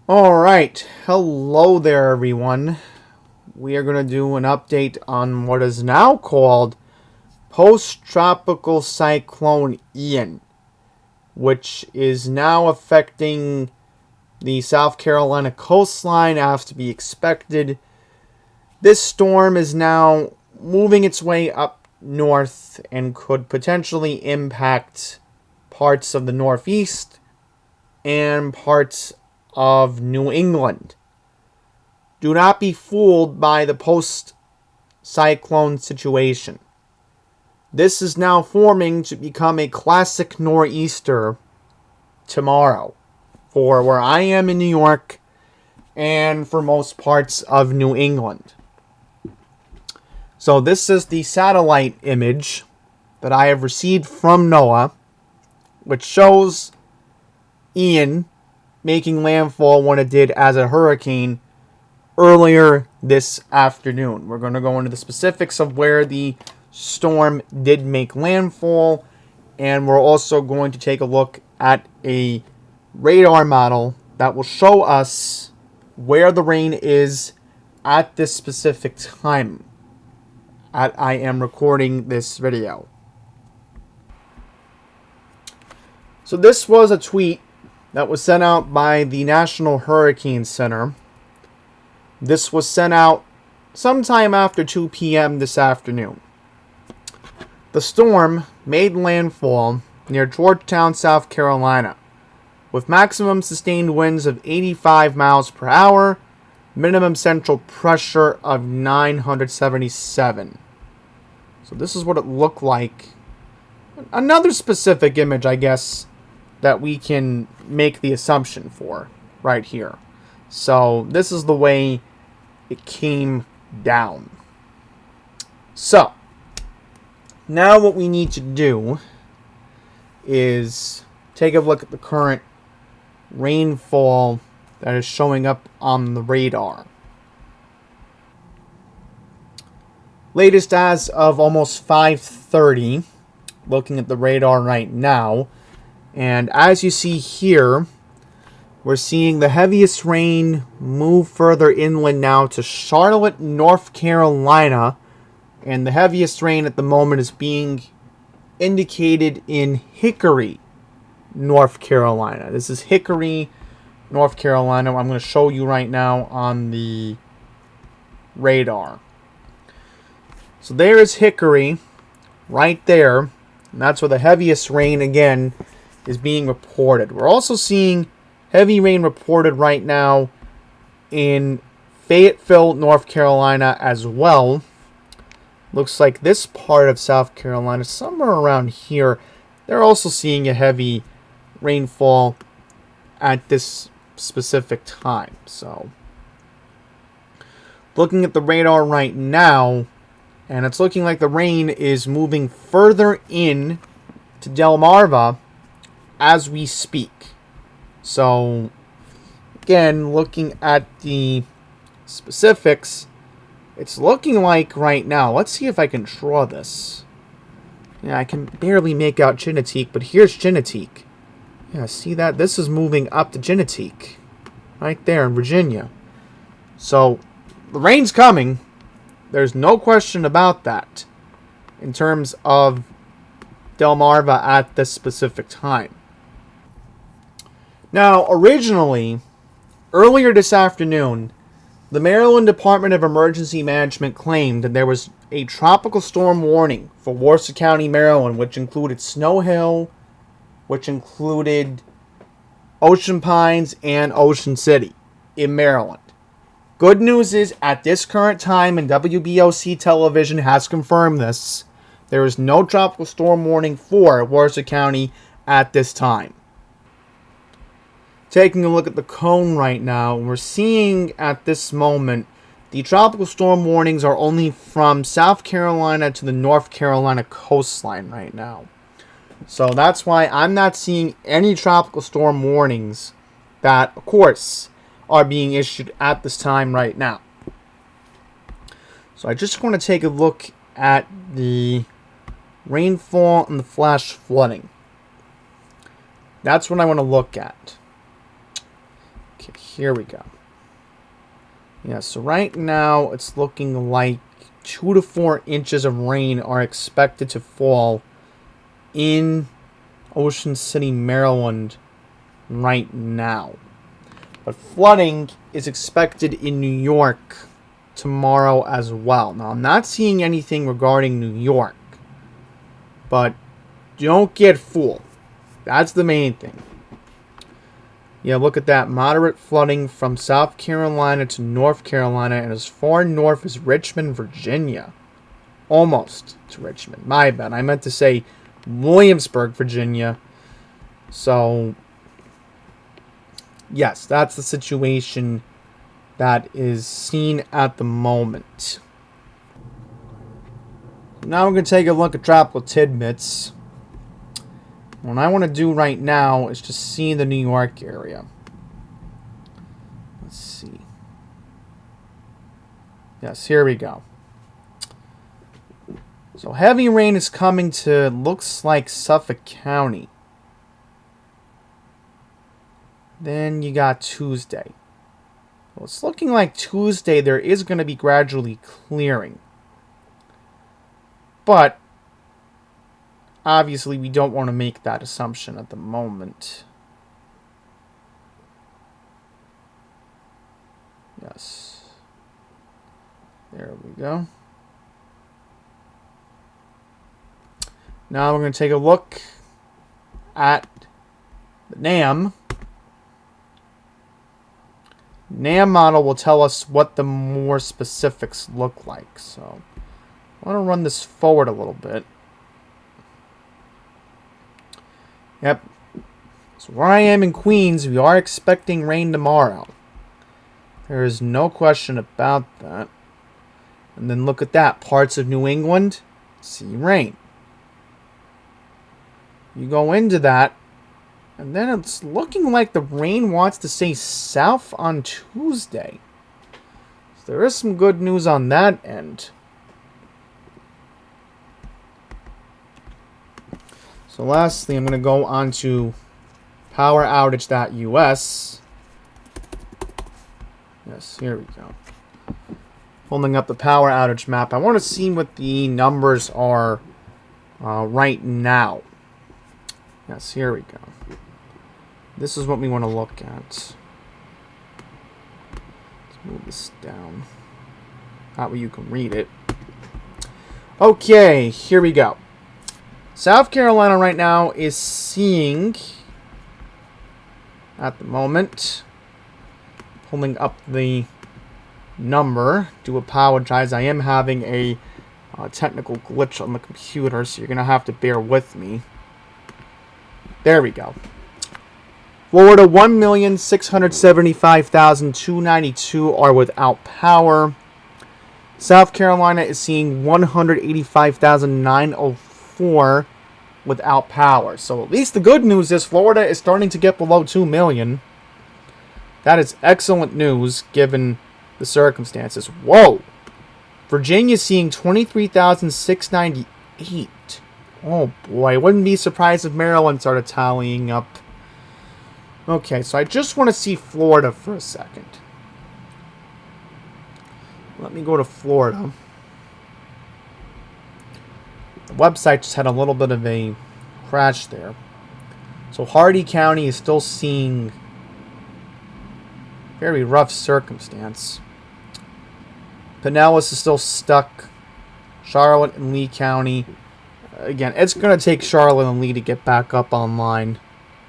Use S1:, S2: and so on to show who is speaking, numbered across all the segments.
S1: Alright, hello there everyone. We are going to do an update on what is now called Post-Tropical Cyclone Ian, which is now affecting the South Carolina coastline as to be expected. This storm is now moving its way up north and could potentially impact parts of the Northeast and parts of New England. Do not be fooled by the post-cyclone situation. This is now forming to become a classic nor'easter tomorrow for where I am in New York and for most parts of New England. So this is the satellite image that I have received from NOAA, which shows Ian making landfall when it did as a hurricane earlier this afternoon. We're going to go into the specifics of where the storm did make landfall, and we're also going to take a look at a radar model that will show us where the rain is at this specific time that I am recording this video. So this was a tweet that was sent out by the National Hurricane Center. This was sent out sometime after 2 p.m. this afternoon. The storm made landfall near Georgetown, South Carolina, with maximum sustained winds of 85 miles per hour, minimum central pressure of 977. So this is what it looked like. Another specific image, I guess, that we can make the assumption for right here. So this is the way it came down. So now what we need to do is take a look at the current rainfall that is showing up on the radar. Latest as of almost 5:30, looking at the radar right now. And as you see here, we're seeing the heaviest rain move further inland now to Charlotte, North Carolina. And the heaviest rain at the moment is being indicated in Hickory, North Carolina. This is Hickory, North Carolina. I'm going to show you right now on the radar. So there is Hickory right there. And that's where the heaviest rain again is being reported. We're also seeing heavy rain reported right now in Fayetteville, North Carolina as well. Looks like this part of South Carolina, somewhere around here, they're also seeing a heavy rainfall at this specific time. So, looking at the radar right now, and it's looking like the rain is moving further in to Delmarva as we speak. So, again, looking at the specifics, it's looking like right now, let's see if I can draw this. Yeah, I can barely make out Chinneteague, but here's Chinneteague. Yeah, see that? This is moving up to Chinneteague, right there in Virginia. So, the rain's coming. There's no question about that in terms of Delmarva at this specific time. Now, originally, earlier this afternoon, the Maryland Department of Emergency Management claimed that there was a tropical storm warning for Warsaw County, Maryland, which included Snow Hill, which included Ocean Pines, and Ocean City in Maryland. Good news is, at this current time, and WBOC television has confirmed this, there is no tropical storm warning for Warsaw County at this time. Taking a look at the cone right now, we're seeing at this moment the tropical storm warnings are only from South Carolina to the North Carolina coastline right now. So that's why I'm not seeing any tropical storm warnings that, of course, are being issued at this time right now. So I just want to take a look at the rainfall and the flash flooding. That's what I want to look at. Okay, here we go. Yeah, so right now it's looking like 2 to 4 inches of rain are expected to fall in Ocean City, Maryland right now. But flooding is expected in New York tomorrow as well. Now, I'm not seeing anything regarding New York, but don't get fooled. That's the main thing. Yeah, look at that. Moderate flooding from South Carolina to North Carolina and as far north as Richmond, Virginia. Almost to Richmond. My bad. I meant to say Williamsburg, Virginia. So, yes, that's the situation that is seen at the moment. Now we're going to take a look at tropical tidbits. What I want to do right now is just see the New York area. Let's see. Yes, here we go. So heavy rain is coming to, looks like, Suffolk County. Then you got Tuesday. Well, it's looking like Tuesday there is going to be gradually clearing. But obviously, we don't want to make that assumption at the moment. Yes. There we go. Now we're going to take a look at the NAM. NAM model will tell us what the more specifics look like. So I want to run this forward a little bit. Yep. So where I am in Queens, we are expecting rain tomorrow. There is no question about that. And then look at that. Parts of New England, see rain. You go into that, and then it's looking like the rain wants to stay south on Tuesday. So there is some good news on that end. So lastly, I'm going to go on to poweroutage.us. Yes, here we go. Holding up the power outage map. I want to see what the numbers are right now. Yes, here we go. This is what we want to look at. Let's move this down. That way you can read it. Okay, here we go. South Carolina right now is seeing, at the moment, pulling up the number. Do apologize. I am having a technical glitch on the computer, so you're going to have to bear with me. There we go. Florida, 1,675,292 are without power. South Carolina is seeing 185,904 without power. So at least the good news is Florida is starting to get below 2 million. That is excellent news given the circumstances. Whoa! Virginia seeing 23,698. Oh boy, I wouldn't be surprised if Maryland started tallying up. Okay, so I just want to see Florida for a second. Let me go to Florida. The website just had a little bit of a crash there. So Hardee County is still seeing very rough circumstance. Pinellas is still stuck. Charlotte and Lee County. Again, it's going to take Charlotte and Lee to get back up online.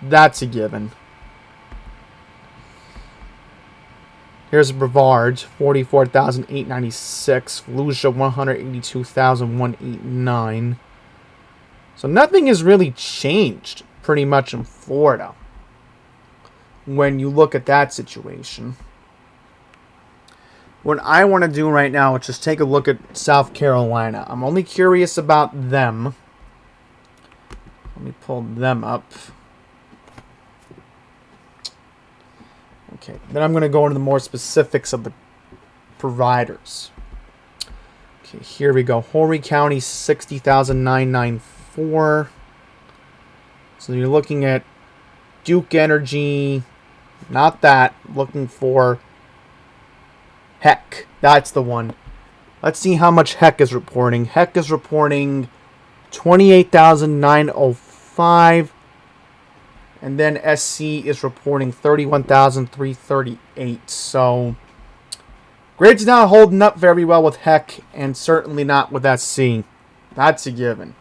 S1: That's a given. Here's Brevard, 44,896. Volusia, 182,189. So nothing has really changed pretty much in Florida when you look at that situation. What I want to do right now is just take a look at South Carolina. I'm only curious about them. Let me pull them up. Okay, then I'm going to go into the more specifics of the providers. Okay, here we go. Horry County, 60,994. So you're looking at Duke Energy, not that. Looking for Heck. That's the one. Let's see how much Heck is reporting. Heck is reporting 28,905. And then SC is reporting 31,338. So, grid's not holding up very well with Heck, and certainly not with SC. That's a given.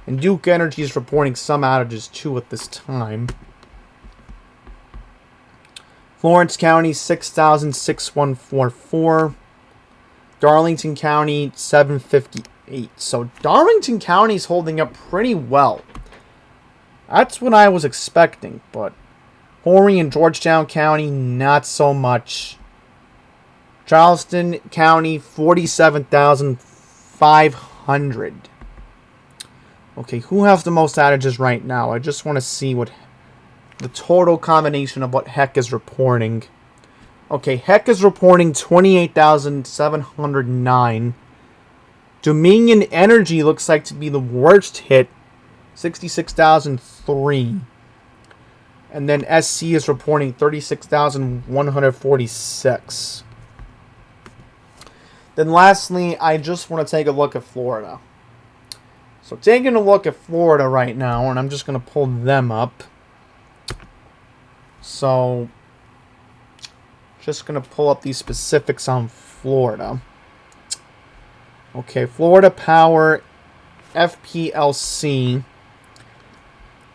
S1: And Duke Energy is reporting some outages too at this time. Florence County, 6,6144. Darlington County, 758. So Darlington County is holding up pretty well. That's what I was expecting, but Horry and Georgetown County, not so much. Charleston County, 47,500. Okay, who has the most outages right now? I just want to see what the total combination of what Heck is reporting. Okay, Heck is reporting 28,709. Dominion Energy looks like to be the worst hit, 66,003. And then SC is reporting 36,146. Then lastly, I just want to take a look at Florida. So taking a look at Florida right now, and I'm just going to pull them up. So, just going to pull up these specifics on Florida. Okay, Florida Power FPLC,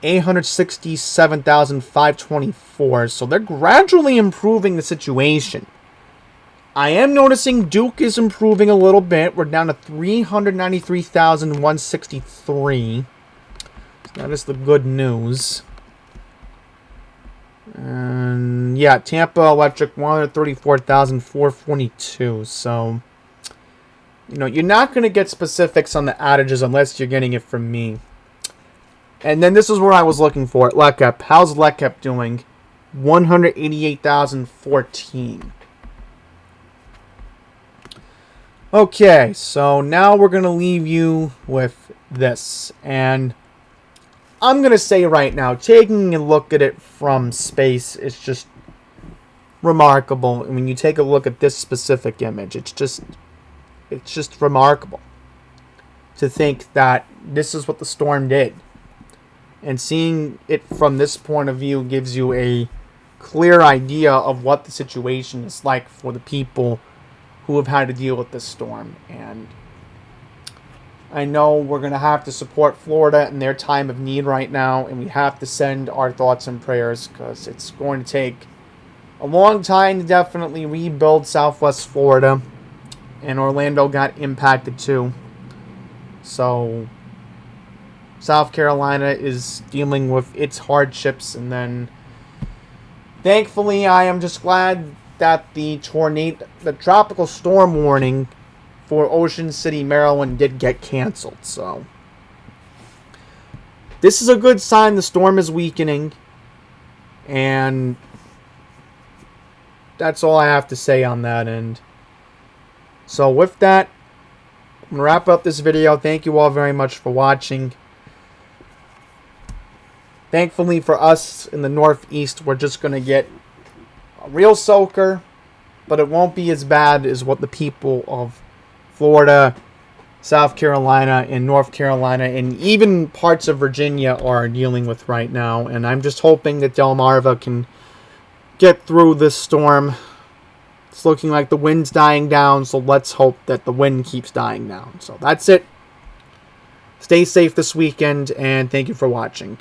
S1: 867,524. So they're gradually improving the situation. I am noticing Duke is improving a little bit. We're down to 393,163. So that is the good news. And yeah, Tampa Electric, 134,442. So, you know, you're not going to get specifics on the outages unless you're getting it from me. And then this is where I was looking for it. LECAP. How's LECAP doing? 188,014. Okay, so now we're going to leave you with this. And I'm going to say right now, taking a look at it from space is just remarkable. And when you take a look at this specific image, it's just remarkable to think that this is what the storm did. And seeing it from this point of view gives you a clear idea of what the situation is like for the people who have had to deal with this storm. And I know we're going to have to support Florida in their time of need right now, and we have to send our thoughts and prayers because it's going to take a long time to definitely rebuild Southwest Florida, and Orlando got impacted too. So South Carolina is dealing with its hardships, and then thankfully I am just glad that the tropical storm warning for Ocean City, Maryland did get canceled. So this is a good sign the storm is weakening. And that's all I have to say on that end. So with that, I'm going to wrap up this video. Thank you all very much for watching. Thankfully for us in the Northeast, we're just going to get a real soaker, but it won't be as bad as what the people of Florida, South Carolina, and North Carolina, and even parts of Virginia are dealing with right now. And I'm just hoping that Delmarva can get through this storm. It's looking like the wind's dying down, so let's hope that the wind keeps dying down. So that's it. Stay safe this weekend, and thank you for watching.